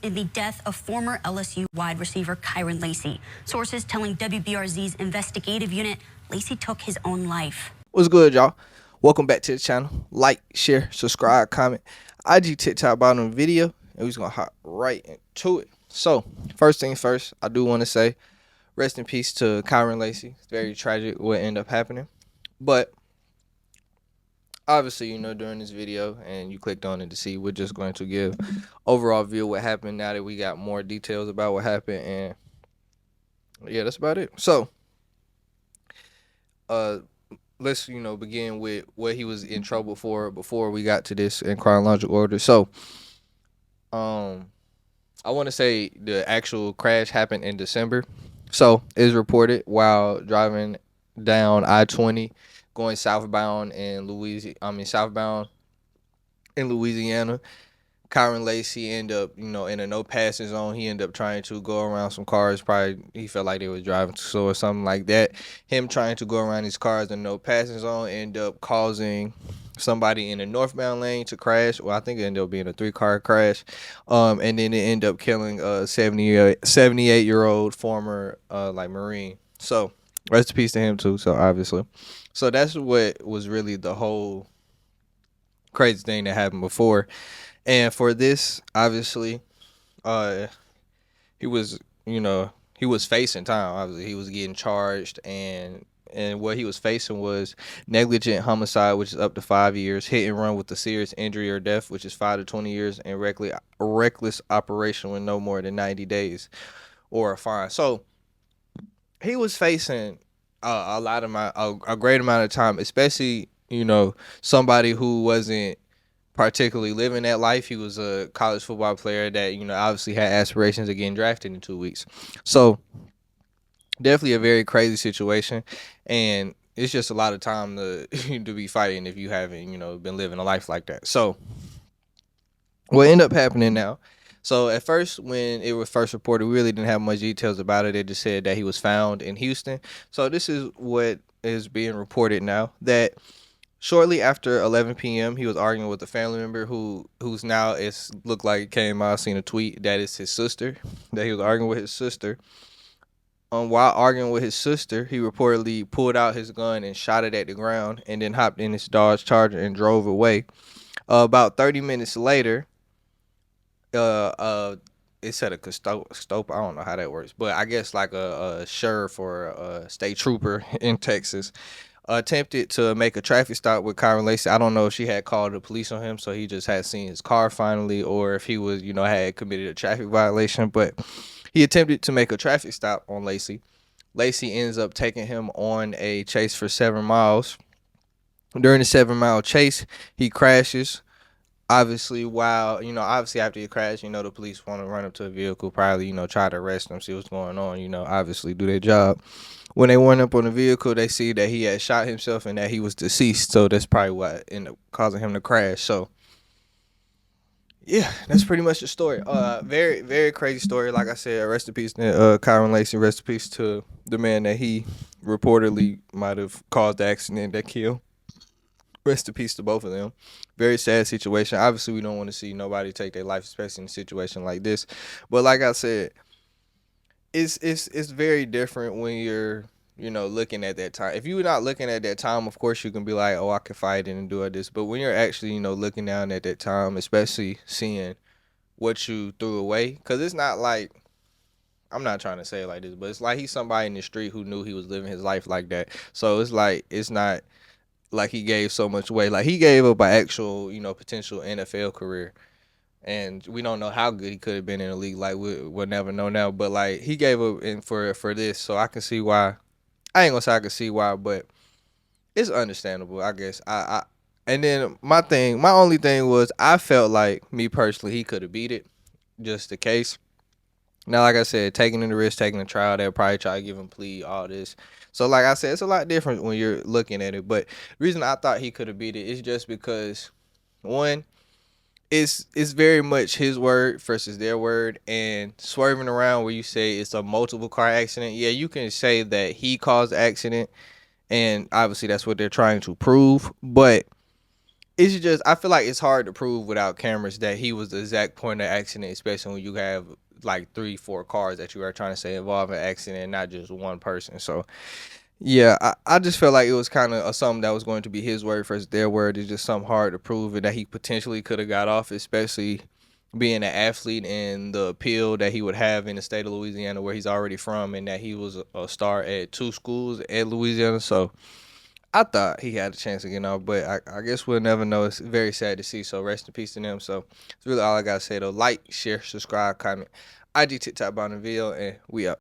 in the death of former LSU wide receiver Kyren Lacy. Sources telling WBRZ's investigative unit Lacy took his own life. What's good, y'all? Welcome back to the channel. Like, share, subscribe, comment, IG, TikTok, bottom of the video, and we're just gonna hop right into it. So, first thing first, I do want to say rest in peace to Kyren Lacy. It's very tragic what ended up happening. But obviously, during this video, and you clicked on it to see, we're just going to give overall view of what happened now that we got more details about what happened, and yeah, that's about it. So, let's begin with what he was in trouble for before we got to this in chronological order. So, I want to say the actual crash happened in December. So it's reported while driving down I-20, going southbound in Louisiana. Kyren Lacy ended up, in a no passing zone. He ended up trying to go around some cars. Probably he felt like they was driving too slow or something like that. Him trying to go around these cars in no passing zone ended up causing somebody in the northbound lane to crash. Well, I think it ended up being a 3-car crash. And then it ended up killing a 78-year-old former Marine. So rest in peace to him too. So obviously, so that's what was really the whole crazy thing that happened before. And for this, obviously, he was facing time. Obviously, he was getting charged, and what he was facing was negligent homicide, which is up to 5 years, hit and run with a serious injury or death, which is 5 to 20 years, and reckless operation with no more than 90 days or a fine. So he was facing a great amount of time, especially somebody who wasn't particularly living that life. He was a college football player that obviously had aspirations of getting drafted in 2 weeks. So definitely a very crazy situation, and it's just a lot of time to to be fighting if you haven't been living a life like that. So what ended up happening now, so at first when it was first reported, we really didn't have much details about it. It just said that he was found in Houston. So this is what is being reported now, that shortly after 11 p.m., he was arguing with a family member who's now, it's looked like it came out. I seen a tweet that it's his sister, that he was arguing with his sister. While arguing with his sister, he reportedly pulled out his gun and shot it at the ground, and then hopped in his Dodge Charger and drove away. About 30 minutes later, it said a custope. I don't know how that works, but I guess like a sheriff or a state trooper in Texas attempted to make a traffic stop with Kyren Lacy. I don't know if she had called the police on him, so he just had seen his car finally, or if he was, had committed a traffic violation. But he attempted to make a traffic stop on Lacy. Lacy ends up taking him on a chase for 7 miles. During the 7-mile chase, he crashes. Obviously, obviously after he crashed, the police want to run up to a vehicle, probably, try to arrest him, see what's going on, obviously do their job. When they went up on the vehicle, they see that he had shot himself and that he was deceased. So that's probably what ended up causing him to crash. So yeah, that's pretty much the story. Very, very crazy story. Like I said, rest in peace to Kyren Lacy. Rest in peace to the man that he reportedly might have caused the accident that killed. Rest in peace to both of them. Very sad situation. Obviously, we don't want to see nobody take their life, especially in a situation like this. But like I said, it's very different when you're looking at that time. If you're not looking at that time, of course you can be like, oh, I can fight it and do all this. But when you're actually looking down at that time, especially seeing what you threw away, because it's not like, I'm not trying to say it like this, but it's like he's somebody in the street who knew he was living his life like that. So it's like, it's not like he gave so much away. Like he gave up an actual potential NFL career. And we don't know how good he could have been in the league. Like we'll never know now. But like he gave up for this, so I can see why. I ain't gonna say I can see why, but it's understandable, I guess. And then my only thing was, I felt like, me personally, he could have beat it, just the case. Now, like I said, taking the risk, taking the trial, they'll probably try to give him plea, all this. So like I said, it's a lot different when you're looking at it. But the reason I thought he could have beat it is just because, one, it's very much his word versus their word, and swerving around where you say it's a multiple car accident. Yeah, you can say that he caused the accident, and obviously that's what they're trying to prove. But it's just I feel like it's hard to prove without cameras that he was the exact point of accident, especially when you have like 3, 4 cars that you are trying to say involve an accident, not just one person. So yeah, I just felt like it was kind of something that was going to be his word versus their word. It's just something hard to prove and that he potentially could have got off, especially being an athlete and the appeal that he would have in the state of Louisiana where he's already from, and that he was a star at 2 schools at Louisiana. So I thought he had a chance to get off, but I guess we'll never know. It's very sad to see. So rest in peace to them. So it's really all I gotta say though. Like, share, subscribe, comment. IG, TikTok, on the video, and we up.